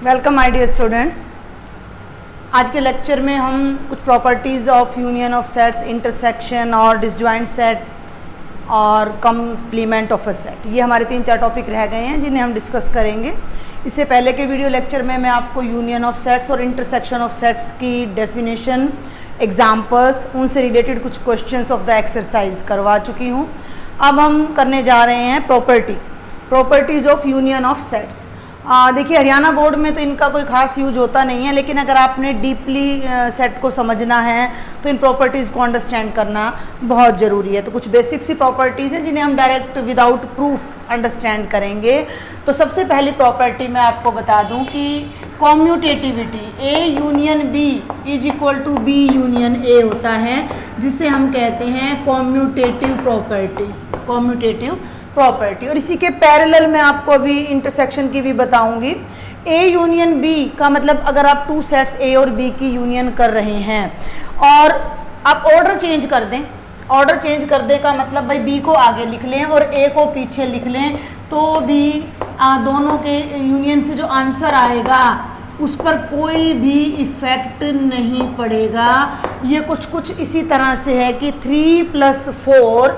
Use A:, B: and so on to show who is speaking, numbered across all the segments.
A: Welcome my dear students. आज के lecture में हम कुछ properties of union of sets, intersection और डिसजॉइंट सेट और कॉम्प्लीमेंट ऑफ अ सेट, ये हमारे 3-4 टॉपिक रह गए हैं जिन्हें हम डिस्कस करेंगे। इससे पहले के वीडियो लेक्चर में मैं आपको यूनियन ऑफ सेट्स और इंटरसेक्शन ऑफ सेट्स की डेफिनेशन, एग्जाम्पल्स, उनसे रिलेटेड कुछ क्वेश्चंस ऑफ द एक्सरसाइज करवा चुकी हूँ। अब हम करने जा रहे हैं properties of union of sets. देखिए, हरियाणा बोर्ड में तो इनका कोई खास यूज होता नहीं है, लेकिन अगर आपने डीपली सेट को समझना है तो इन प्रॉपर्टीज़ को अंडरस्टैंड करना बहुत ज़रूरी है। तो कुछ बेसिक सी प्रॉपर्टीज़ हैं जिन्हें हम डायरेक्ट विदाउट प्रूफ अंडरस्टैंड करेंगे। तो सबसे पहली प्रॉपर्टी मैं आपको बता दूं कि commutativity A union B is equal to B union A होता है, जिसे हम कहते हैं कॉम्यूटेटिव प्रॉपर्टी। और इसी के पैरेलल मैं आपको अभी इंटरसेक्शन की भी बताऊंगी। ए यूनियन बी का मतलब, अगर आप 2 सेट्स ए और बी की यूनियन कर रहे हैं और आप ऑर्डर चेंज कर दें, ऑर्डर चेंज कर दे का मतलब भाई बी को आगे लिख लें और ए को पीछे लिख लें, तो भी दोनों के यूनियन से जो आंसर आएगा उस पर कोई भी इफेक्ट नहीं पड़ेगा। ये कुछ इसी तरह से है कि 3 + 4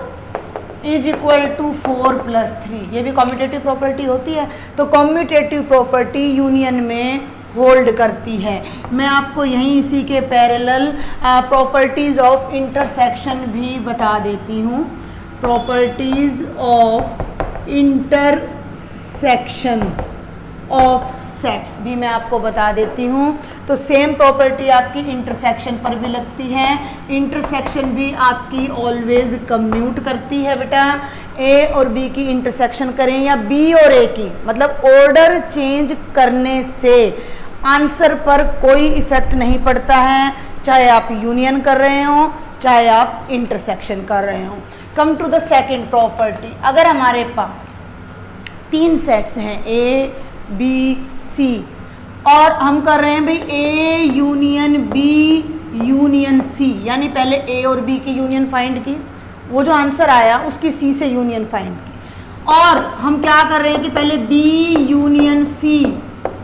A: इज इक्वल टू 4 + 3, ये भी कॉम्यूटेटिव प्रॉपर्टी होती है। तो कॉम्यूटेटिव प्रॉपर्टी यूनियन में होल्ड करती है। मैं आपको यहीं इसी के पैरेलल प्रॉपर्टीज़ ऑफ इंटरसेक्शन भी बता देती हूँ। Properties of intersection of sets भी मैं आपको बता देती हूँ। तो सेम प्रॉपर्टी आपकी इंटरसेक्शन पर भी लगती है। इंटरसेक्शन भी आपकी ऑलवेज कम्यूट करती है बेटा। ए और बी की इंटरसेक्शन करें या बी और ए की, मतलब ऑर्डर चेंज करने से आंसर पर कोई इफेक्ट नहीं पड़ता है, चाहे आप यूनियन कर रहे हो चाहे आप इंटरसेक्शन कर रहे हो। Come to the second property. अगर हमारे पास 3 सेट्स हैं ए बी सी और हम कर रहे हैं भाई A union B union C, यानी पहले ए और बी की यूनियन फाइंड की, वो जो आंसर आया उसकी सी से यूनियन फाइंड की, और हम क्या कर रहे हैं कि पहले B union C,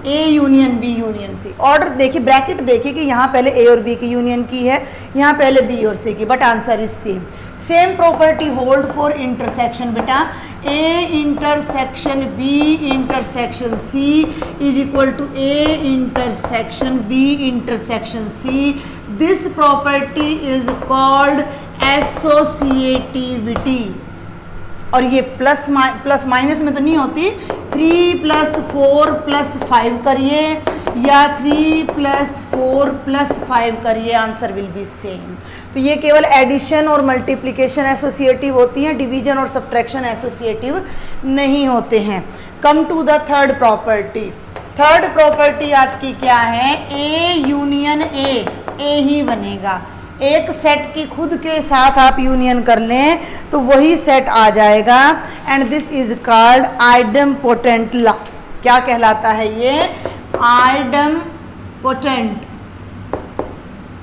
A: A union B union C. Order देखिए, ब्रैकेट देखिए कि यहाँ पहले ए और बी की यूनियन की है, यहाँ पहले बी और सी की, but answer is same. Same property hold for intersection बेटा। A intersection B intersection C is equal to A intersection B intersection C. This property is called associativity. और ये प्लस माइनस में तो नहीं होती। 3 + 4 + 5 करिए या 3 + 4 + 5 करिए, आंसर विल बी सेम। तो ये केवल एडिशन और मल्टीप्लिकेशन एसोसिएटिव होती हैं, डिवीजन और सब्ट्रैक्शन एसोसिएटिव नहीं होते हैं। Come to the third property. Third property आपकी क्या है? ए यूनियन ए ही बनेगा। एक सेट की खुद के साथ आप यूनियन कर लें तो वही सेट आ जाएगा, and this is called idempotent law. क्या कहलाता है ये? Idempotent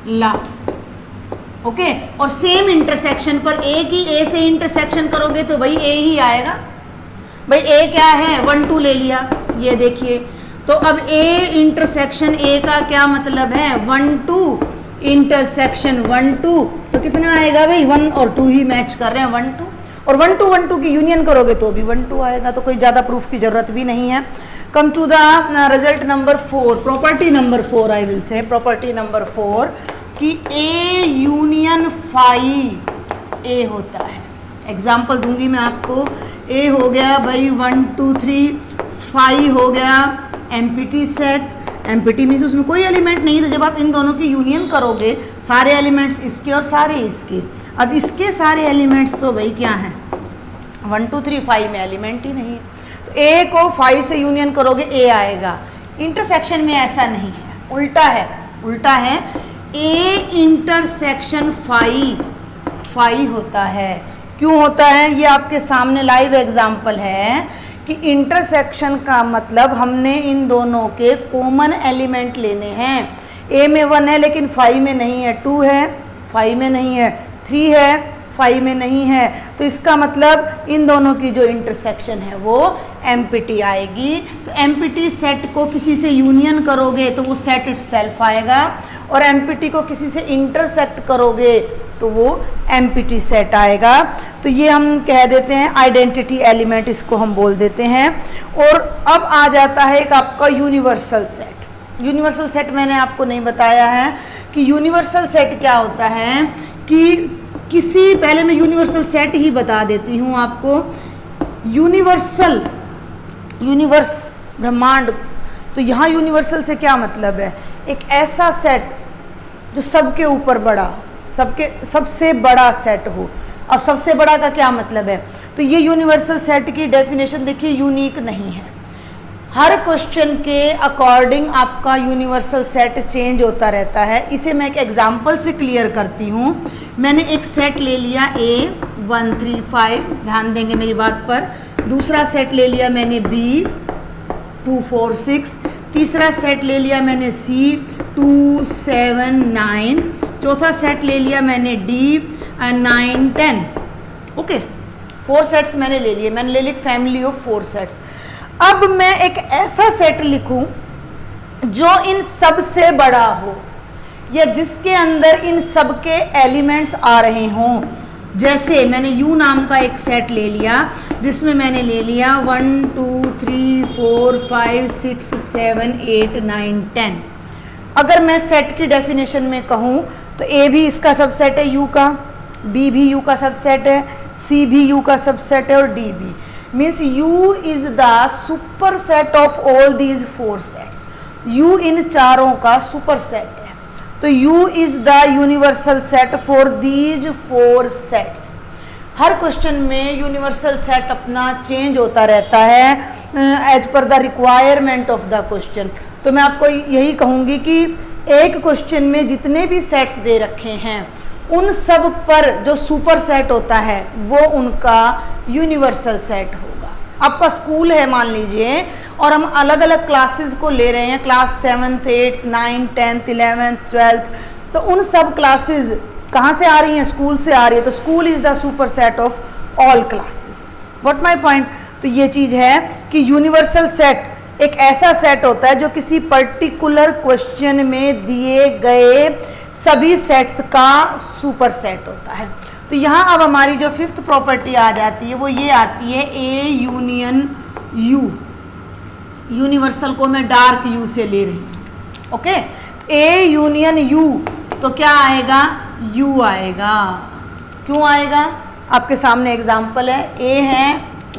A: law. ओके। और सेम इंटरसेक्शन पर ए की ए से इंटरसेक्शन करोगे तो भाई ए ही आएगा। भाई ए क्या है? 1 2 ले लिया, ये देखिए। तो अब ए इंटरसेक्शन ए का क्या मतलब है? 1 2 इंटरसेक्शन 1 2, तो कितना आएगा भाई? 1 और 2 ही मैच कर रहे हैं, 1 2। और 1 2 की यूनियन करोगे तो भी 1 2 आएगा, तो कोई ज़्यादा प्रूफ की ज़रूरत भी नहीं है। Come to the result number 4, property number 4 I will say. Property number 4 कि ए यूनियन फाई ए होता है। एग्जाम्पल दूंगी मैं आपको। ए हो गया भाई 1 2 3, फाई हो गया एम्प्टी सेट। एम्प्टी मीन्स उसमें कोई एलिमेंट नहीं, तो जब आप इन दोनों की यूनियन करोगे, सारे एलिमेंट्स इसके और सारे इसके, अब इसके सारे एलिमेंट्स तो भाई क्या हैं? 1 2 3 5 में एलिमेंट ही नहीं है, तो ए को फाई से यूनियन करोगे ए आएगा। इंटरसेक्शन में ऐसा नहीं है, उल्टा है। ए इंटरसेक्शन फाई होता है। क्यों होता है? ये आपके सामने लाइव एग्जाम्पल है कि इंटरसेक्शन का मतलब हमने इन दोनों के कॉमन एलिमेंट लेने हैं। ए में 1 है लेकिन 5 में नहीं है, 2 है 5 में नहीं है, 3 है फाई में नहीं है, तो इसका मतलब इन दोनों की जो इंटरसेक्शन है वो एम्प्टी आएगी। तो एम्प्टी सेट को किसी से यूनियन करोगे तो वो सेट इटसेल्फ आएगा, और एम्प्टी को किसी से इंटरसेक्ट करोगे तो वो एम्प्टी सेट आएगा। तो ये हम कह देते हैं आइडेंटिटी एलिमेंट, इसको हम बोल देते हैं। और अब आ जाता है एक आपका यूनिवर्सल सेट। यूनिवर्सल सेट मैंने आपको नहीं बताया है कि यूनिवर्सल सेट क्या होता है, कि किसी, पहले मैं यूनिवर्सल सेट ही बता देती हूँ आपको। यूनिवर्स ब्रह्मांड, तो यहाँ यूनिवर्सल से क्या मतलब है, एक ऐसा सेट जो सबके ऊपर बड़ा, सबसे बड़ा सेट हो। अब सबसे बड़ा का क्या मतलब है, तो ये यूनिवर्सल सेट की डेफिनेशन देखिए यूनिक नहीं है, हर क्वेश्चन के अकॉर्डिंग आपका यूनिवर्सल सेट चेंज होता रहता है। इसे मैं एक एग्जांपल से क्लियर करती हूँ। मैंने एक सेट ले लिया A1 3 5, ध्यान देंगे मेरी बात पर। दूसरा सेट ले लिया मैंने B2 4 6, तीसरा सेट ले लिया मैंने C2 7 9, चौथा सेट ले लिया मैंने D9 10। ओके, 4 सेट्स मैंने ले लिए, मैंने ले ली फैमिली ऑफ 4 सेट्स। अब मैं एक ऐसा सेट लिखूं जो इन सब से बड़ा हो, या जिसके अंदर इन सब के एलिमेंट्स आ रहे हों। जैसे मैंने U नाम का एक सेट ले लिया जिसमें मैंने ले लिया 1 2 3 4 5 6 7 8 9 10। अगर मैं सेट की डेफिनेशन में कहूँ तो A भी इसका सबसेट है U का, B भी U का सबसेट है, C भी U का सबसेट है, और D भी। Means U is the super set of all these 4 sets. U इन चारों का सुपर सेट है, तो U is the universal set for these 4 sets. हर क्वेश्चन में यूनिवर्सल सेट अपना चेंज होता रहता है as per the requirement of the question. तो मैं आपको यही कहूँगी कि एक क्वेश्चन में जितने भी सेट्स दे रखे हैं उन सब पर जो सुपर सेट होता है वो उनका यूनिवर्सल सेट होगा। आपका स्कूल है मान लीजिए, और हम अलग अलग क्लासेस को ले रहे हैं, class 7th 8th 9th 10th 11th 12th, तो उन सब क्लासेस कहाँ से आ रही हैं, स्कूल से आ रही है। तो school is the super set of all classes. What my point, तो ये चीज़ है कि यूनिवर्सल सेट एक ऐसा सेट होता है जो किसी पर्टिकुलर क्वेश्चन में दिए गए सभी सेट्स का सुपर सेट होता है। तो यहाँ अब हमारी जो 5th प्रॉपर्टी आ जाती है वो ये आती है A यूनियन U। यूनिवर्सल को मैं डार्क U से ले रही हूँ। ओके, A यूनियन U, तो क्या आएगा, U आएगा। क्यों आएगा, आपके सामने एग्जाम्पल है। A है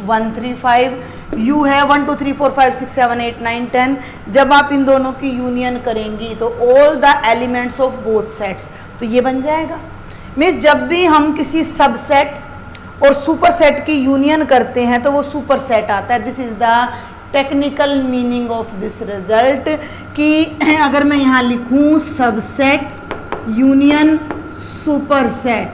A: 1 3 5, U है 1 2 3 4 5 6 7 8 9 10। जब आप इन दोनों की यूनियन करेंगी तो all the elements of both sets, तो ये बन जाएगा। मीन्स जब भी हम किसी सबसेट और सुपर सेट की यूनियन करते हैं तो वो सुपर सेट आता है। This is the technical meaning of this result, कि अगर मैं यहाँ लिखूँ सबसेट यूनियन सुपर सेट,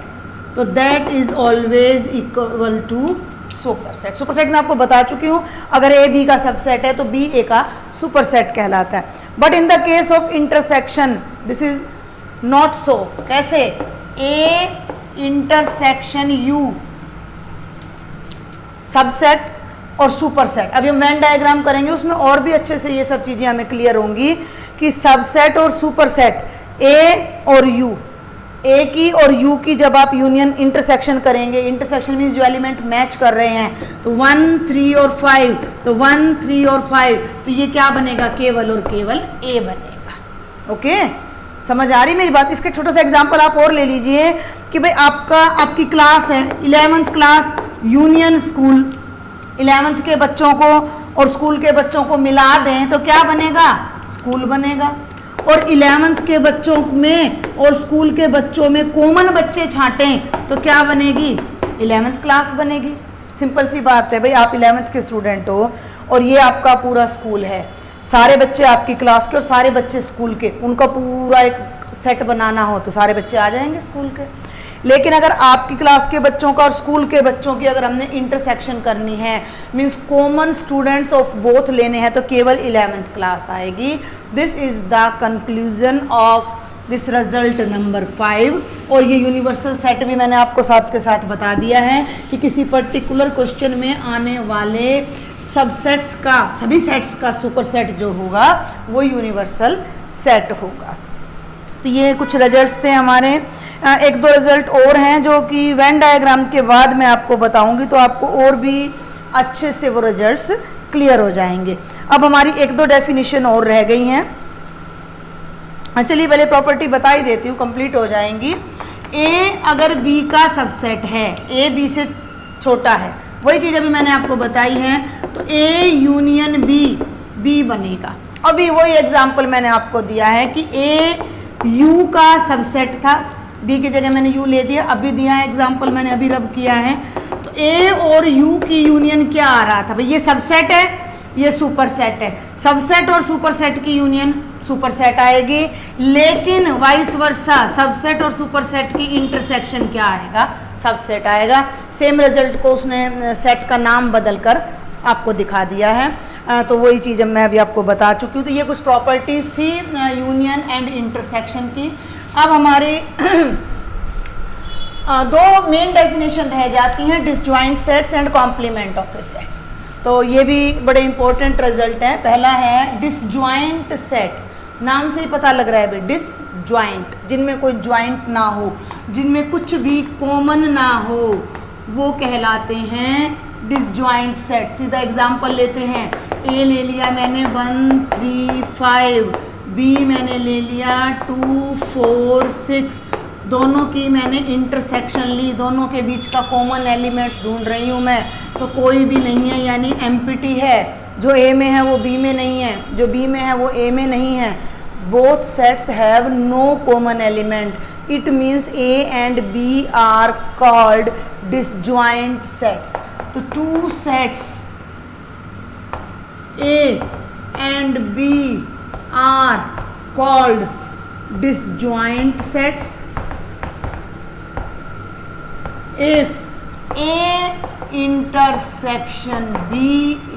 A: तो that is always equal to super set. Super set मैं आपको बता चुकी हूँ, अगर A B का सबसेट है तो B A का सुपर सेट कहलाता है। But in the case of intersection this is not so. कैसे, A इंटरसेक्शन U सबसेट और सुपर सेट। अभी हम वेन डायग्राम करेंगे, उसमें और भी अच्छे से ये सब चीज़ें हमें क्लियर होंगी कि सबसेट और सुपर सेट A और U, A की और U की जब आप यूनियन इंटरसेक्शन करेंगे, इंटरसेक्शन मीन्स जो एलिमेंट मैच कर रहे हैं, तो 1 3 और 5, तो 1 3 और 5, तो ये क्या बनेगा, केवल और केवल A बनेगा। ओके, समझ आ रही मेरी बात। इसके छोटा सा एग्जांपल आप और ले लीजिए कि भाई आपकी क्लास है 11th class union school, 11th के बच्चों को और स्कूल के बच्चों को मिला दें तो क्या बनेगा, स्कूल बनेगा। और 11th के बच्चों में और स्कूल के बच्चों में कॉमन बच्चे छांटें तो क्या बनेगी, 11th क्लास बनेगी। सिंपल सी बात है भाई, आप 11th के स्टूडेंट हो और ये आपका पूरा स्कूल है, सारे बच्चे आपकी क्लास के और सारे बच्चे स्कूल के, उनका पूरा एक सेट बनाना हो तो सारे बच्चे आ जाएंगे स्कूल के। लेकिन अगर आपकी क्लास के बच्चों का और स्कूल के बच्चों की अगर हमने इंटरसेक्शन करनी है, means common students of both लेने हैं, तो केवल 11th क्लास आएगी। This is the conclusion of this result number 5। और ये यूनिवर्सल सेट भी मैंने आपको साथ के साथ बता दिया है कि किसी पर्टिकुलर क्वेश्चन में आने वाले सबसेट्स का, सभी सेट्स का सुपरसेट जो होगा वो यूनिवर्सल सेट होगा। तो ये कुछ रिजल्ट्स थे हमारे। एक दो रिजल्ट और हैं जो कि वेन डायग्राम के बाद मैं आपको बताऊंगी, तो आपको और भी अच्छे से वो रिजल्ट्स क्लियर हो जाएंगे। अब हमारी एक दो डेफिनेशन और रह गई हैं। चलिए पहले प्रॉपर्टी बता ही देती हूँ, कंप्लीट हो जाएंगी। ए अगर बी का सबसेट है, ए बी से छोटा है, वही चीज़ अभी मैंने आपको बताई है, तो ए यूनियन बी, बी बनेगा। अभी वही एग्जाम्पल मैंने आपको दिया है कि ए यू का सबसेट था, बी की जगह मैंने यू ले दिया, अभी दिया है एग्जाम्पल मैंने अभी रब किया है। तो ए और यू की यूनियन क्या आ रहा था भाई, ये सबसेट है, ये सुपरसेट है। सबसेट और सुपरसेट की यूनियन सुपरसेट आएगी, लेकिन वाइस वर्सा सबसेट और सुपरसेट की इंटरसेक्शन क्या आएगा, सबसेट आएगा। सेम रिजल्ट को उसने सेट का नाम बदलकर आपको दिखा दिया है। तो वही चीज़ मैं अभी आपको बता चुकी हूँ। तो ये कुछ प्रॉपर्टीज़ थी यूनियन एंड इंटरसेक्शन की। अब हमारी दो मेन डेफिनेशन रह जाती हैं, disjoint sets and complement of a set. तो ये भी बड़े इंपॉर्टेंट रिजल्ट है। पहला है डिसजॉइंट सेट, नाम से ही पता लग रहा है भाई, डिसजॉइंट, जिनमें कोई ज्वाइंट ना हो, जिनमें कुछ भी कॉमन ना हो, वो कहलाते हैं डिसजॉइंट सेट। सीधा एग्जांपल लेते हैं, ए ले लिया मैंने 1 3 5, बी मैंने ले लिया 2 4 6, दोनों की मैंने इंटरसेक्शन ली, दोनों के बीच का कॉमन एलिमेंट्स ढूंढ रही हूँ मैं, तो कोई भी नहीं है, यानी एम्प्टी है। जो ए में है वो बी में नहीं है, जो बी में है वो ए में नहीं है। Both sets have no common element, it means A and B are called disjoint sets. तो two sets A and B are called disjoint sets if A intersection B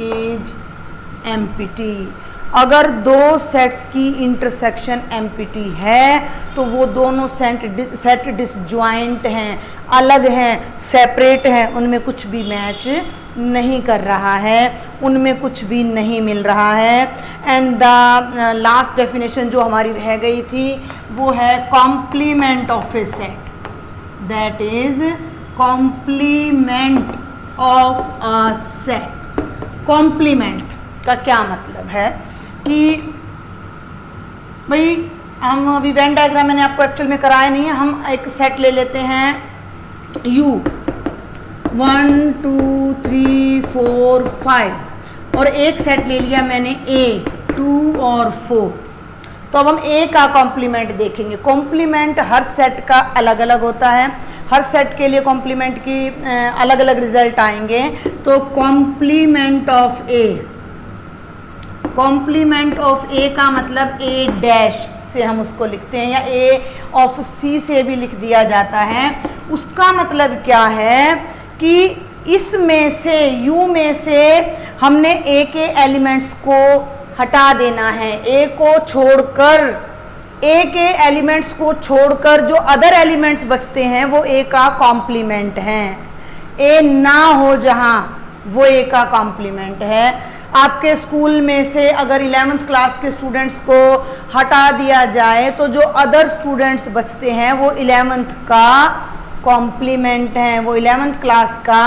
A: is empty। अगर दो sets की intersection empty है तो वो दोनों set disjoint हैं, अलग हैं, सेपरेट हैं, उनमें कुछ भी मैच नहीं कर रहा है, उनमें कुछ भी नहीं मिल रहा है। एंड द लास्ट डेफिनेशन जो हमारी रह गई थी वो है complement of a set, that is complement of a set. Complement का क्या मतलब है कि भाई हम अभी वेन डायग्राम मैंने आपको एक्चुअल में कराया नहीं है, हम एक सेट ले लेते हैं U 1 2 3 4 5 और एक सेट ले लिया मैंने A 2 और 4। तो अब हम A का कॉम्प्लीमेंट देखेंगे। कॉम्प्लीमेंट हर सेट का अलग अलग होता है, हर सेट के लिए कॉम्प्लीमेंट की अलग अलग रिजल्ट आएंगे। तो complement of A, complement of A का मतलब A डैश से हम उसको लिखते हैं, या A ऑफ C से भी लिख दिया जाता है। उसका मतलब क्या है कि इसमें से U में से हमने A के एलिमेंट्स को हटा देना है, A को छोड़कर, A के एलिमेंट्स को छोड़कर जो अदर एलिमेंट्स बचते हैं वो A का कॉम्प्लीमेंट हैं। A ना हो जहाँ वो A का कॉम्प्लीमेंट है। आपके स्कूल में से अगर 11th क्लास के स्टूडेंट्स को हटा दिया जाए तो जो अदर स्टूडेंट्स बचते हैं वो 11th का कॉम्प्लीमेंट हैं, वो 11th क्लास का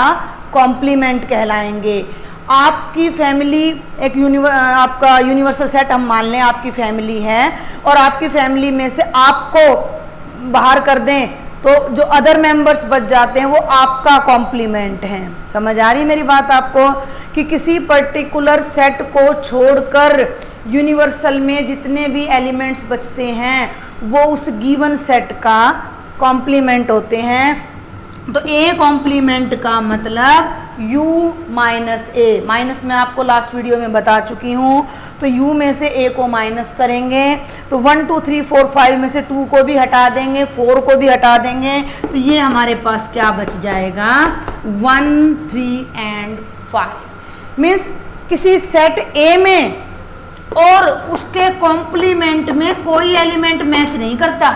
A: कॉम्प्लीमेंट कहलाएंगे। आपकी फैमिली एक आपका यूनिवर्सल सेट हम मान लें आपकी फैमिली है, और आपकी फैमिली में से आपको बाहर कर दें तो जो अदर मेंबर्स बच जाते हैं वो आपका कॉम्प्लीमेंट हैं। समझ आ रही मेरी बात आपको, कि किसी पर्टिकुलर सेट को छोड़कर यूनिवर्सल में जितने भी एलिमेंट्स बचते हैं वो उस गिवन सेट का कॉम्प्लीमेंट होते हैं। तो A कॉम्प्लीमेंट का मतलब U माइनस A, माइनस मैं आपको लास्ट वीडियो में बता चुकी हूँ। तो U में से A को माइनस करेंगे तो 1 2 3 4 5 में से 2 को भी हटा देंगे, 4 को भी हटा देंगे, तो ये हमारे पास क्या बच जाएगा 1 3 एंड 5। मीन्स किसी सेट A में और उसके कॉम्प्लीमेंट में कोई एलिमेंट मैच नहीं करता,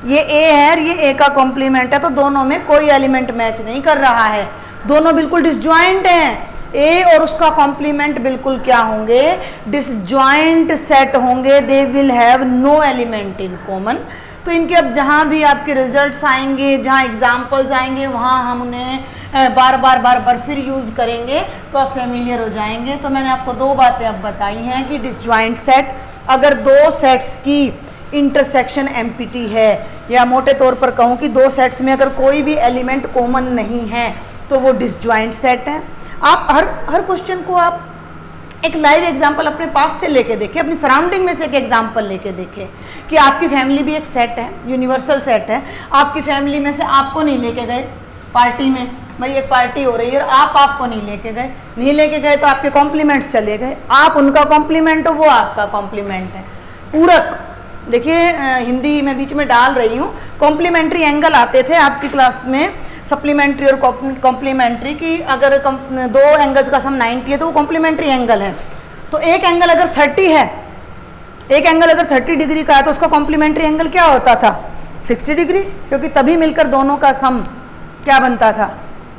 A: ये ए है और ये ए का कॉम्प्लीमेंट है, तो दोनों में कोई एलिमेंट मैच नहीं कर रहा है, दोनों बिल्कुल डिसजॉइंट हैं, ए और उसका कॉम्प्लीमेंट बिल्कुल क्या होंगे, डिसजॉइंट सेट होंगे, they will have no element in common. तो इनके अब जहाँ भी आपके रिजल्ट्स आएंगे, जहाँ एग्जाम्पल्स आएंगे, वहाँ हम उन्हें बार बार फिर यूज़ करेंगे तो आप फेमिलियर हो जाएंगे। तो मैंने आपको दो बातें अब बताई हैं कि डिसजॉइंट सेट, अगर दो सेट्स की इंटरसेक्शन एम्प्टी है, या मोटे तौर पर कहूँ कि दो सेट्स में अगर कोई भी एलिमेंट कॉमन नहीं है तो वो डिसजॉइंट सेट है। आप हर क्वेश्चन को आप एक लाइव एग्जांपल अपने पास से लेके देखें, अपनी सराउंडिंग में से एक एग्जांपल लेके देखें कि आपकी फैमिली भी एक सेट है, यूनिवर्सल सेट है। आपकी फैमिली में से आपको नहीं लेके गए पार्टी में, भाई एक पार्टी हो रही है और आपको नहीं लेके गए तो आपके कॉम्प्लीमेंट्स चले गए, आप उनका कॉम्प्लीमेंट हो, वो आपका कॉम्प्लीमेंट है। पूरक, देखिए हिंदी में बीच में डाल रही हूँ, कॉम्प्लीमेंट्री एंगल आते थे आपकी क्लास में, सप्लीमेंट्री और कॉम्प्लीमेंट्री की, अगर दो एंगल्स का सम 90 है तो वो कॉम्प्लीमेंट्री एंगल है। तो एक एंगल अगर 30 है, एक एंगल अगर 30 डिग्री का है तो उसका कॉम्प्लीमेंट्री एंगल क्या होता था, 60 डिग्री, क्योंकि तभी मिलकर दोनों का सम क्या बनता था,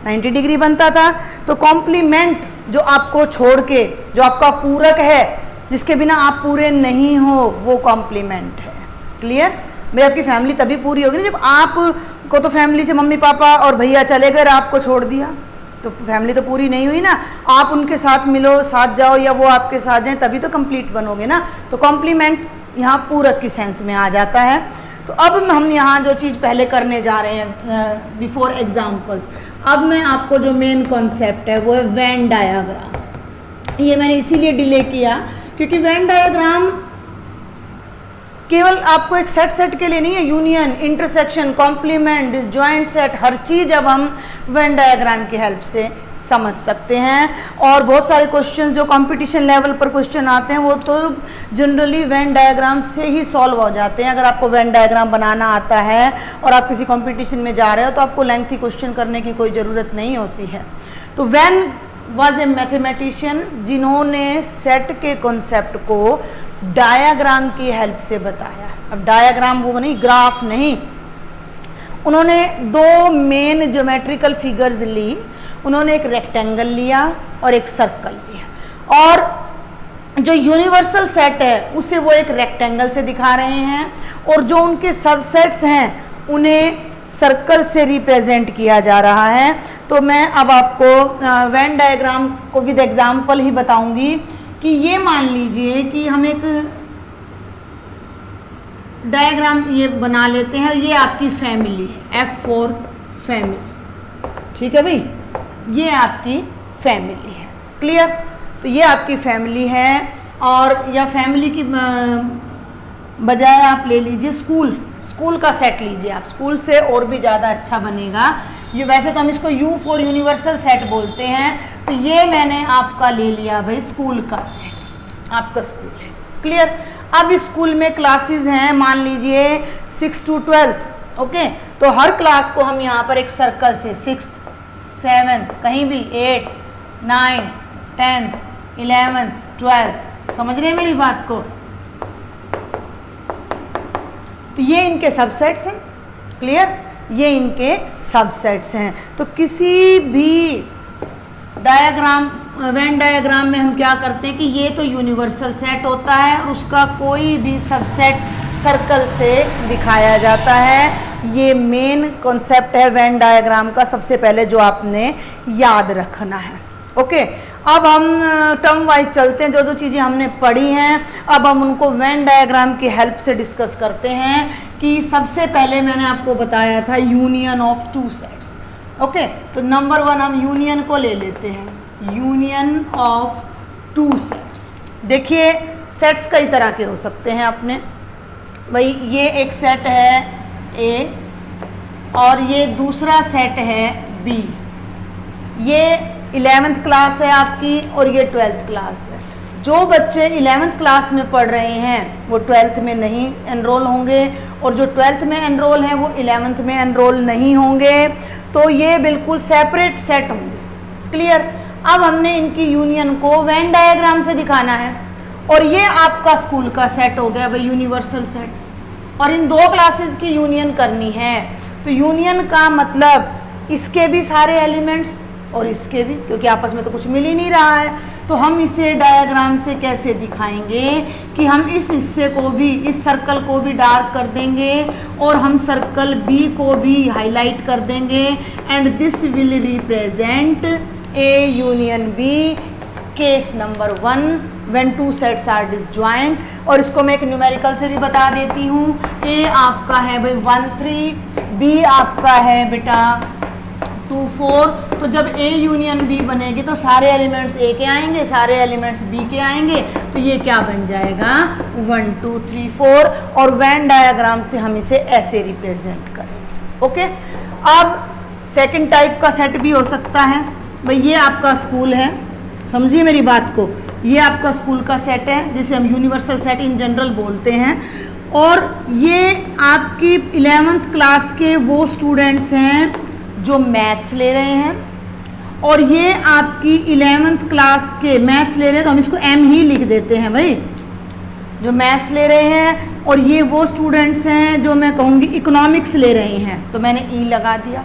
A: 90 डिग्री बनता था। तो कॉम्प्लीमेंट जो आपको छोड़ के, जो आपका पूरक है, जिसके बिना आप पूरे नहीं हो, वो कॉम्प्लीमेंट है। क्लियर? भाई आपकी फैमिली तभी पूरी होगी जब आप को तो फैमिली से मम्मी पापा और भैया चले गए, आपको छोड़ दिया, तो फैमिली तो पूरी नहीं हुई ना। आप उनके साथ मिलो, साथ जाओ, या वो आपके साथ जाएं, तभी तो कंप्लीट बनोगे ना। तो कॉम्प्लीमेंट यहाँ पूरक की सेंस में आ जाता है। तो अब हम यहाँ जो चीज़ पहले करने जा रहे हैं बिफोर एग्जाम्पल्स, अब मैं आपको जो मेन कॉन्सेप्ट है वो है वेन डायाग्राम। ये मैंने इसीलिए डिले किया क्योंकि वेन डायाग्राम केवल आपको एक सेट के लिए नहीं है, union, intersection, complement, disjoint set, हर चीज़ अब हम वेन डायग्राम की हेल्प से समझ सकते हैं। और बहुत सारे क्वेश्चंस जो कंपटीशन लेवल पर क्वेश्चन आते हैं वो तो जनरली वेन डायग्राम से ही सॉल्व हो जाते हैं। अगर आपको वेन डायग्राम बनाना आता है और आप किसी कंपटीशन में जा रहे हो तो आपको लेंथी क्वेश्चन करने की कोई ज़रूरत नहीं होती है। तो वेन वॉज ए मैथमेटिशियन जिन्होंने सेट के कॉन्सेप्ट को डायाग्राम की हेल्प से बताया। अब डायाग्राम वो नहीं, ग्राफ नहीं, उन्होंने दो मेन ज्योमेट्रिकल फिगर्स ली। उन्होंने एक रेक्टेंगल लिया और एक सर्कल लिया, और जो यूनिवर्सल सेट है उसे वो एक रेक्टेंगल से दिखा रहे हैं, और जो उनके सबसेट्स हैं उन्हें सर्कल से रिप्रेजेंट किया जा रहा है। तो मैं अब आपको वेन डायग्राम को विद एग्जाम्पल ही बताऊंगी कि ये मान लीजिए कि हम एक डायग्राम ये बना लेते हैं, और ये आपकी फैमिली है, F4 फैमिली, ठीक है भाई, ये आपकी फैमिली है। क्लियर? तो ये आपकी फैमिली है, और या फैमिली की बजाय आप ले लीजिए स्कूल का सेट लीजिए आप, स्कूल से और भी ज़्यादा अच्छा बनेगा। ये वैसे तो हम इसको U4 यूनिवर्सल सेट बोलते हैं, तो ये मैंने आपका ले लिया भाई स्कूल का सेट, आपका स्कूल है। क्लियर? अब स्कूल में क्लासेस हैं, मान लीजिए 6 to 12, ओके, तो हर क्लास को हम यहाँ पर एक सर्कल से 6th 7th कहीं भी 8th 9th 10th 11th 12th, समझ रहे हैं मेरी बात को? तो ये इनके सबसेट्स हैं। क्लियर? ये इनके सबसेट्स हैं। तो किसी भी डायग्राम, वेन डायग्राम में हम क्या करते हैं कि ये तो यूनिवर्सल सेट होता है और उसका कोई भी सबसेट सर्कल से दिखाया जाता है। ये मेन कॉन्सेप्ट है वेन डायग्राम का, सबसे पहले जो आपने याद रखना है। ओके, अब हम टर्म वाइज चलते हैं, जो जो चीज़ें हमने पढ़ी हैं अब हम उनको वेन डायग्राम की हेल्प से डिस्कस करते हैं। कि सबसे पहले मैंने आपको बताया था union of two sets. Okay, तो नंबर 1 हम यूनियन को ले लेते हैं, यूनियन ऑफ टू सेट्स। देखिए सेट्स कई तरह के हो सकते हैं अपने, भाई ये एक सेट है ए और ये दूसरा सेट है बी। ये 11th क्लास है आपकी और ये 12th क्लास है। जो बच्चे 11th क्लास में पढ़ रहे हैं वो 12th में नहीं एनरोल होंगे, और जो 12th में एनरोल हैं वो 11th में एनरोल नहीं होंगे। तो ये बिल्कुल सेपरेट सेट होंगे। क्लियर? अब हमने इनकी यूनियन को वेन डायग्राम से दिखाना है, और ये आपका स्कूल का सेट हो गया भाई, यूनिवर्सल सेट। और इन दो क्लासेस की यूनियन करनी है, तो यूनियन का मतलब इसके भी सारे एलिमेंट्स और इसके भी, क्योंकि आपस में तो कुछ मिल ही नहीं रहा है। तो हम इसे डायग्राम से कैसे दिखाएंगे कि हम इस हिस्से को भी, इस सर्कल को भी डार्क कर देंगे और हम सर्कल बी को भी हाईलाइट कर देंगे, and this will represent A union B, case number 1 when two sets are disjoint. और इसको मैं एक न्यूमेरिकल से भी बता देती हूँ। ए आपका है भाई 1 3, बी आपका है बेटा 2 4। तो जब ए यूनियन बी बनेगी तो सारे एलिमेंट्स ए के आएंगे, सारे एलिमेंट्स बी के आएंगे, तो ये क्या बन जाएगा 1 2 3 4। और वेन डायग्राम से हम इसे ऐसे रिप्रेजेंट करेंगे। ओके, अब सेकंड टाइप का सेट भी हो सकता है भाई। ये आपका स्कूल है, समझिए मेरी बात को, ये आपका स्कूल का सेट है जिसे हम यूनिवर्सल सेट इन जनरल बोलते हैं। और ये आपकी 11th क्लास के वो स्टूडेंट्स हैं जो मैथ्स ले रहे हैं, और ये आपकी 11th क्लास के मैथ्स ले रहे हैं, तो हम इसको एम ही लिख देते हैं भाई, जो मैथ्स ले रहे हैं। और ये वो स्टूडेंट्स हैं जो मैं कहूँगी इकोनॉमिक्स ले रहे हैं, तो मैंने ई लगा दिया।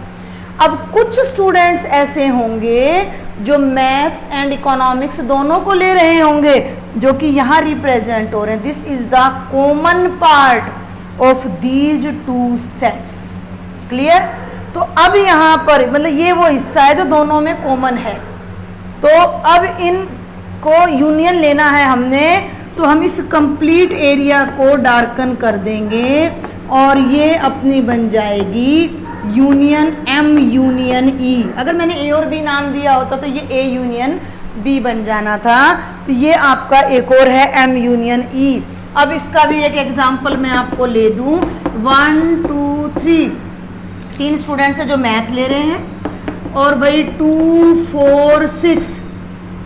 A: अब कुछ स्टूडेंट्स ऐसे होंगे जो मैथ्स एंड इकोनॉमिक्स दोनों को ले रहे होंगे, जो कि यहाँ रिप्रेजेंट हो रहे हैं। This is the common part of these two sets. Clear? तो अब यहाँ पर मतलब ये वो हिस्सा है जो दोनों में कॉमन है। तो अब इनको यूनियन लेना है हमने, तो हम इस कंप्लीट एरिया को डार्कन कर देंगे और ये अपनी बन जाएगी यूनियन एम यूनियन ई। अगर मैंने ए और बी नाम दिया होता तो ये ए यूनियन बी बन जाना था। तो ये आपका एक और है एम यूनियन ई। अब इसका भी एक एग्जांपल मैं आपको ले दूं। 1 2 3 3 स्टूडेंट्स हैं जो मैथ ले रहे हैं, और भाई 2 4 6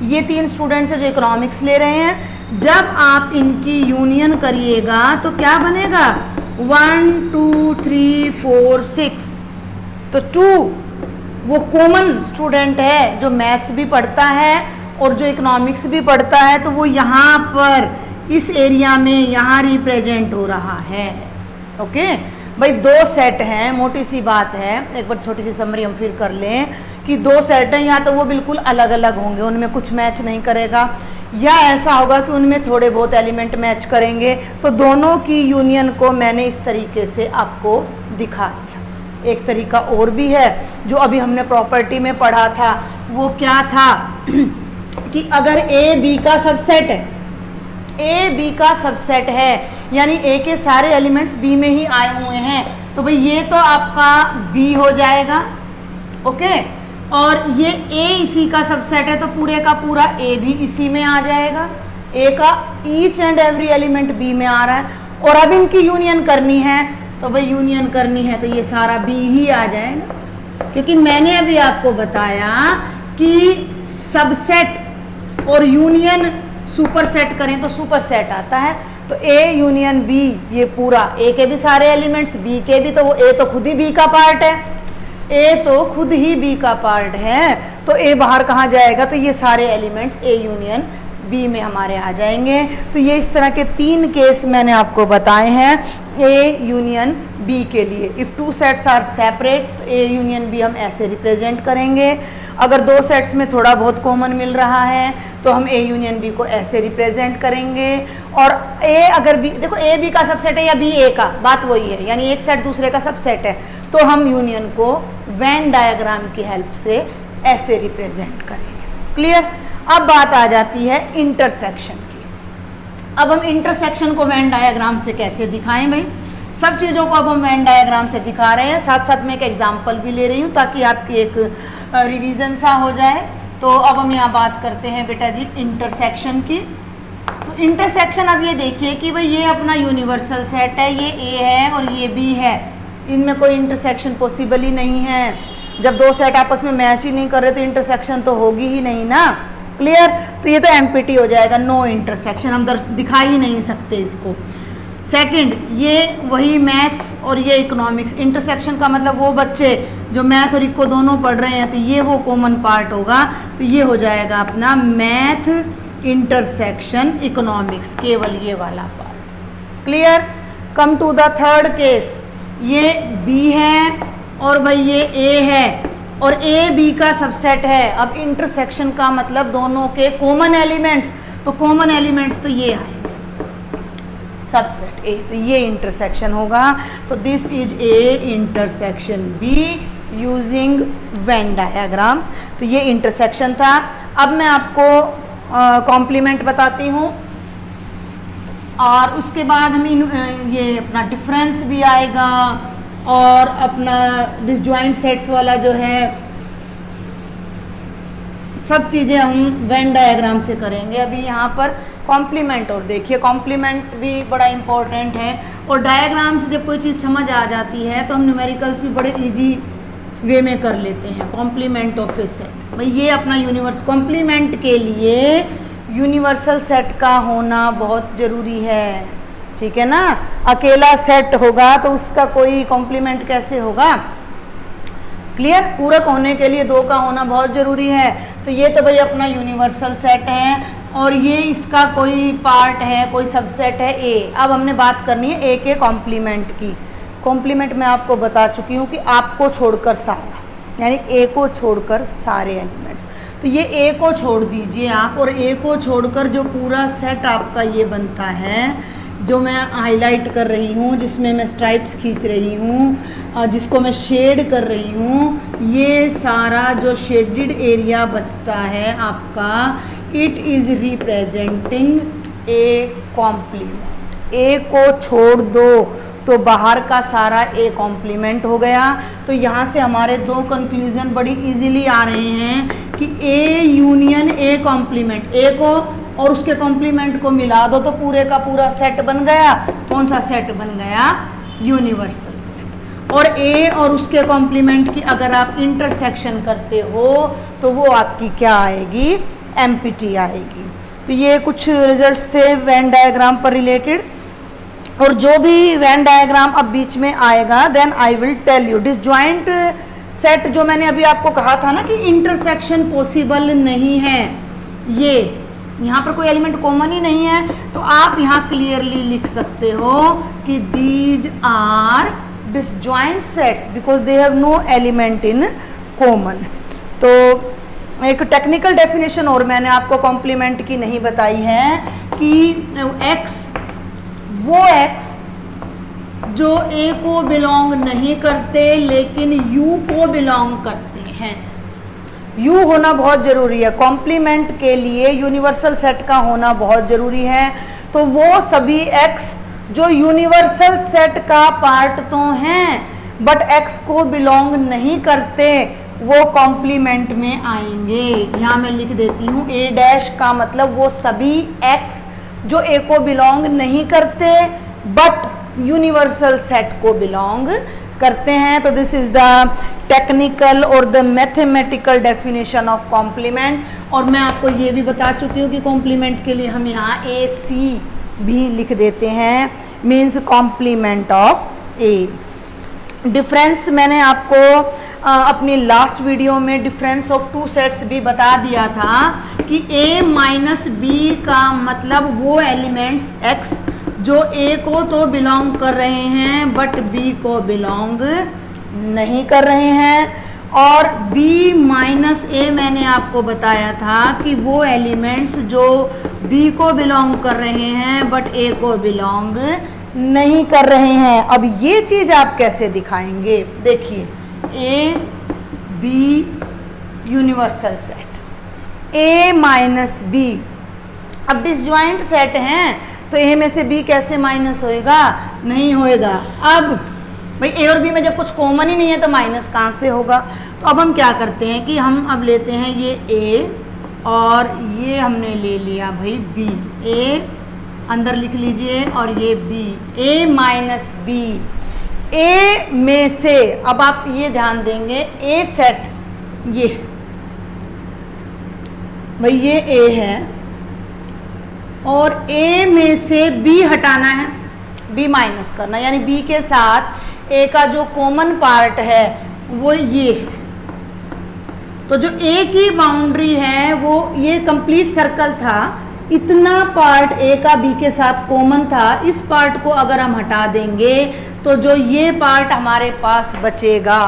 A: ये 3 स्टूडेंट्स हैं जो इकोनॉमिक्स ले रहे हैं। जब आप इनकी यूनियन करिएगा तो क्या बनेगा 1 2 3 4 6। तो 2 वो कॉमन स्टूडेंट है जो मैथ्स भी पढ़ता है और जो इकोनॉमिक्स भी पढ़ता है, तो वो यहाँ पर इस एरिया में यहाँ रिप्रेजेंट हो रहा है। ओके भाई, 2 सेट हैं, मोटी सी बात है। एक बार छोटी सी समरी हम फिर कर लें कि 2 सेट हैं, या तो वो बिल्कुल अलग अलग होंगे, उनमें कुछ मैच नहीं करेगा, या ऐसा होगा कि उनमें थोड़े बहुत एलिमेंट मैच करेंगे। तो दोनों की यूनियन को मैंने इस तरीके से आपको दिखा दिया। एक तरीका और भी है जो अभी हमने प्रॉपर्टी में पढ़ा था, वो क्या था कि अगर ए बी का सबसेट है, ए बी का सबसेट है, यानी ए के सारे एलिमेंट्स बी में ही आए हुए हैं, तो भाई ये तो आपका बी हो जाएगा। ओके, और ये ए इसी का सबसेट है, तो पूरे का पूरा ए भी इसी में आ जाएगा। ए का each and every element B में आ रहा है। और अब इनकी यूनियन करनी है, तो भाई यूनियन करनी है तो ये सारा बी ही आ जाएगा, क्योंकि मैंने अभी आपको बताया कि सबसेट और यूनियन सुपर सेट करें तो सुपर सेट आता है। तो ए यूनियन बी, ये पूरा ए के भी सारे एलिमेंट्स, बी के भी, तो वो ए तो खुद ही बी का पार्ट है, ए तो खुद ही बी का पार्ट है। तो ए बाहर कहाँ जाएगा, तो ये सारे एलिमेंट्स ए यूनियन बी में हमारे आ जाएंगे। तो ये इस तरह के 3 केस मैंने आपको बताए हैं ए यूनियन बी के लिए। इफ़ 2 सेट्स आर सेपरेट, तो ए यूनियन बी हम ऐसे रिप्रेजेंट करेंगे। अगर 2 सेट्स में थोड़ा बहुत कॉमन मिल रहा है तो हम ए यूनियन बी को ऐसे रिप्रेजेंट करेंगे। और ए अगर बी, देखो ए बी का सबसेट है या बी ए का, बात वही है, यानी एक सेट दूसरे का सबसेट है, तो हम यूनियन को वेन डायग्राम की हेल्प से ऐसे रिप्रेजेंट करेंगे। क्लियर? अब बात आ जाती है इंटरसेक्शन की। अब हम इंटरसेक्शन को वेन डायग्राम से कैसे दिखाएं भाई? सब चीज़ों को अब हम वेन डायग्राम से दिखा रहे हैं, साथ साथ में एक एग्जाम्पल भी ले रही हूँ ताकि आपकी एक रिवीजन सा हो जाए। तो अब हम यहाँ बात करते हैं बेटा जी इंटरसेक्शन की। तो इंटरसेक्शन अब ये देखिए कि भाई ये अपना यूनिवर्सल सेट है, ये ए है और ये बी है, इनमें कोई इंटरसेक्शन पॉसिबल ही नहीं है। जब 2 सेट आपस में मैच ही नहीं कर रहे तो इंटरसेक्शन तो होगी ही नहीं ना। क्लियर? तो ये तो एमपीटी हो जाएगा, नो इंटरसेक्शन, हम दिखा ही नहीं सकते इसको। सेकंड, ये वही मैथ्स और ये इकोनॉमिक्स, इंटरसेक्शन का मतलब वो बच्चे जो मैथ और इको दोनों पढ़ रहे हैं, तो ये वो कॉमन पार्ट होगा। तो ये हो जाएगा अपना मैथ इंटरसेक्शन इकोनॉमिक्स, केवल ये वाला part. Clear. Come to the third case, ये B है और भाई ये A है और A B का सबसेट है। अब इंटरसेक्शन का मतलब दोनों के कॉमन एलिमेंट्स, तो कॉमन एलिमेंट्स तो ये आएंगे सबसेट A, तो ये इंटरसेक्शन होगा। तो this is A intersection B using Venn diagram. तो ये इंटरसेक्शन था। अब मैं आपको कॉम्प्लीमेंट बताती हूँ और उसके बाद हम ये अपना डिफरेंस भी आएगा और अपना डिसजॉइंट सेट्स वाला जो है सब चीज़ें हम वेन डायग्राम से करेंगे। अभी यहाँ पर कॉम्प्लीमेंट, और देखिए कॉम्प्लीमेंट भी बड़ा इंपॉर्टेंट है। और डायग्राम से जब कोई चीज़ समझ आ जाती है तो हम न्यूमेरिकल्स भी बड़े इजी वे में कर लेते हैं। कॉम्प्लीमेंट ऑफ ए सेट, भाई ये अपना यूनिवर्स, कॉम्प्लीमेंट के लिए यूनिवर्सल सेट का होना बहुत ज़रूरी है, ठीक है ना। अकेला सेट होगा तो उसका कोई कॉम्प्लीमेंट कैसे होगा। क्लियर। पूरक होने के लिए दो का होना बहुत ज़रूरी है। तो ये तो भाई अपना यूनिवर्सल सेट है और ये इसका कोई पार्ट है, कोई सबसेट है A। अब हमने बात करनी है A के कॉम्प्लीमेंट की। कॉम्प्लीमेंट मैं आपको बता चुकी हूँ कि आपको छोड़कर सारा, यानी A को छोड़कर सारे एलिमेंट्स। तो ये A को छोड़ दीजिए आप, और A को छोड़कर जो पूरा सेट आपका ये बनता है, जो मैं हाईलाइट कर रही हूँ, जिसमें मैं स्ट्राइप्स खींच रही हूँ, जिसको मैं शेड कर रही हूँ, ये सारा जो शेडेड एरिया बचता है आपका, it is representing A complement. A को छोड़ दो तो बाहर का सारा ए कॉम्प्लीमेंट हो गया। तो यहाँ से हमारे दो कंक्लूजन बड़ी इजीली आ रहे हैं कि A union A complement, A को और उसके कॉम्प्लीमेंट को मिला दो तो पूरे का पूरा सेट बन गया। कौन सा सेट बन गया? Universal set. और ए और उसके कॉम्प्लीमेंट की अगर आप इंटरसेक्शन करते हो तो वो आपकी क्या आएगी? एम्प्टी आएगी। तो ये कुछ रिजल्ट्स थे वेन डायग्राम पर रिलेटेड। और जो भी वेन डायग्राम अब बीच में आएगा then I will tell you. Disjoint set जो मैंने अभी आपको कहा था ना कि इंटरसेक्शन पॉसिबल नहीं है, ये यहाँ पर कोई एलिमेंट कॉमन ही नहीं है, तो आप यहाँ क्लियरली लिख सकते हो कि these are disjoint sets because they have no element in common. तो एक टेक्निकल डेफिनेशन और मैंने आपको कॉम्प्लीमेंट की नहीं बताई है कि x, वो x जो A को बिलोंग नहीं करते लेकिन U को बिलोंग करते हैं। U होना बहुत ज़रूरी है कॉम्प्लीमेंट के लिए, यूनिवर्सल सेट का होना बहुत ज़रूरी है। तो वो सभी x जो यूनिवर्सल सेट का पार्ट तो हैं बट x को बिलोंग नहीं करते, वो कॉम्प्लीमेंट में आएंगे। यहाँ मैं लिख देती हूँ A डैश का मतलब वो सभी x जो A को बिलोंग नहीं करते बट यूनिवर्सल सेट को बिलोंग करते हैं। तो दिस इज द टेक्निकल और the mathematical definition of complement. और मैं आपको ये भी बता चुकी हूँ कि कॉम्प्लीमेंट के लिए हम यहाँ AC भी लिख देते हैं, means complement of A। Difference मैंने आपको अपनी लास्ट वीडियो में डिफरेंस ऑफ टू सेट्स भी बता दिया था कि A माइनस B का मतलब वो एलिमेंट्स x जो A को तो बिलोंग कर रहे हैं बट B को बिलोंग नहीं कर रहे हैं, और B माइनस A मैंने आपको बताया था कि वो एलिमेंट्स जो B को बिलोंग कर रहे हैं बट A को बिलोंग नहीं कर रहे हैं। अब ये चीज़ आप कैसे दिखाएंगे? देखिए A B universal set A minus B, अब डिसजॉइंट सेट हैं तो A में से B कैसे माइनस होएगा? नहीं होएगा। अब भाई A और B में जब कुछ कॉमन ही नहीं है तो माइनस कहाँ से होगा? तो अब हम क्या करते हैं कि हम अब लेते हैं ये A और ये हमने ले लिया भाई B, A अंदर लिख लीजिए और ये B, A minus B। A में से अब आप ये ध्यान देंगे A सेट, ये भाई ये A है और A में से B हटाना है, B माइनस करना, यानी B के साथ A का जो कॉमन पार्ट है वो ये है। तो जो A की बाउंड्री है वो ये कंप्लीट सर्कल था, इतना पार्ट ए का बी के साथ कॉमन था, इस पार्ट को अगर हम हटा देंगे तो जो ये पार्ट हमारे पास बचेगा,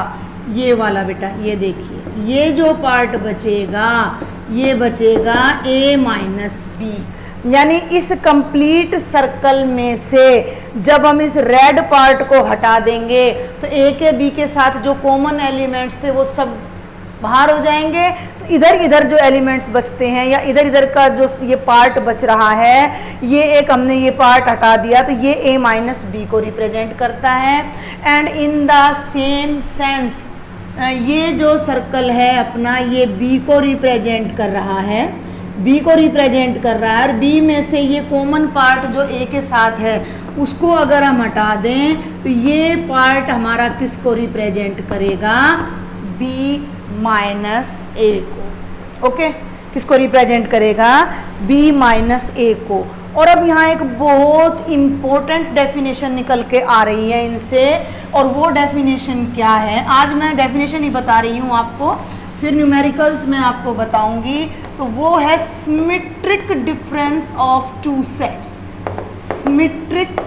A: ये वाला बेटा, ये देखिए, ये जो पार्ट बचेगा ये बचेगा a माइनस बी। यानी इस कंप्लीट सर्कल में से जब हम इस रेड पार्ट को हटा देंगे तो ए के बी के साथ जो कॉमन एलिमेंट्स थे वो सब बाहर हो जाएंगे। तो इधर इधर जो एलिमेंट्स बचते हैं या इधर इधर का जो ये पार्ट बच रहा है, ये एक हमने ये पार्ट हटा दिया तो ये a माइनस बी को रिप्रेजेंट करता है। And in the same sense ये जो सर्कल है अपना, ये b को रिप्रेजेंट कर रहा है, b को रिप्रेजेंट कर रहा है। और b में से ये कॉमन पार्ट जो a के साथ है उसको अगर हम हटा दें तो ये पार्ट हमारा किसको रिप्रेजेंट करेगा, b माइनस a को। ओके, किसको रिप्रेजेंट करेगा, b माइनस a को। और अब यहाँ एक बहुत इम्पोर्टेंट डेफिनेशन निकल के आ रही है इनसे, और वो डेफिनेशन क्या है, आज मैं डेफिनेशन ही बता रही हूँ आपको, फिर न्यूमेरिकल्स में आपको बताऊंगी। तो वो है symmetric difference of two sets. Symmetric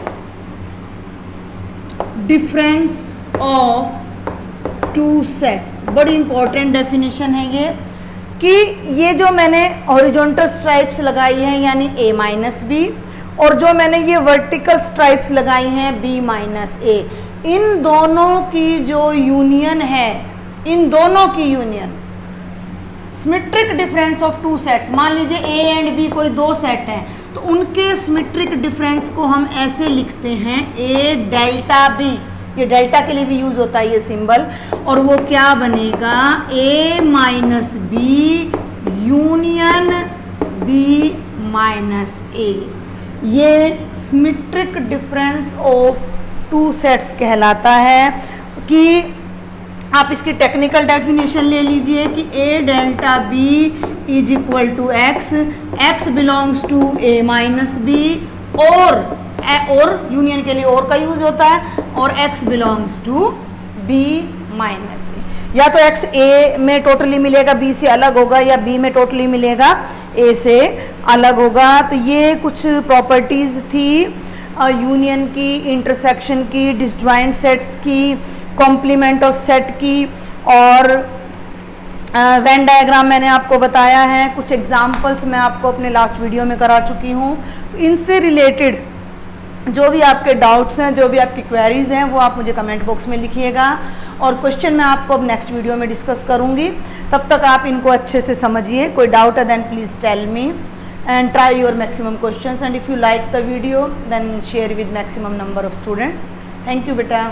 A: difference of two sets, बड़ी इंपॉर्टेंट डेफिनेशन है ये, कि ये जो मैंने हॉरिजॉन्टल स्ट्राइप्स लगाई हैं यानी a माइनस बी, और जो मैंने ये वर्टिकल स्ट्राइप्स लगाई हैं b माइनस a, इन दोनों की जो यूनियन है, इन दोनों की union, symmetric difference of two sets, मान लीजिए a एंड b कोई दो सेट हैं तो उनके सिमेट्रिक डिफरेंस को हम ऐसे लिखते हैं a डेल्टा b, ये डेल्टा के लिए भी यूज होता है ये सिंबल, और वो क्या बनेगा, a minus B union b minus a। ये symmetric difference of two sets कहलाता है। कि आप इसकी टेक्निकल डेफिनेशन ले लीजिए कि a delta b is equal to x, x belongs to a minus B, और यूनियन के लिए और का यूज होता है, और x belongs to b minus A. या तो x a में टोटली मिलेगा, b से अलग होगा, या b में टोटली मिलेगा, a से अलग होगा। तो ये कुछ प्रॉपर्टीज थी यूनियन की, इंटरसेक्शन की, डिसजॉइंट सेट्स की, कॉम्प्लीमेंट ऑफ सेट की, और वेन डायग्राम मैंने आपको बताया है, कुछ एग्जाम्पल्स मैं आपको अपने लास्ट वीडियो में करा चुकी हूँ। तो इनसे रिलेटेड जो भी आपके डाउट्स हैं, जो भी आपकी क्वेरीज हैं, वो आप मुझे कमेंट बॉक्स में लिखिएगा, और क्वेश्चन मैं आपको अब नेक्स्ट वीडियो में डिस्कस करूँगी। तब तक आप इनको अच्छे से समझिए। कोई डाउट है then please tell me and try your maximum questions, and if you like the video then share with maximum number of students. Thank you beta.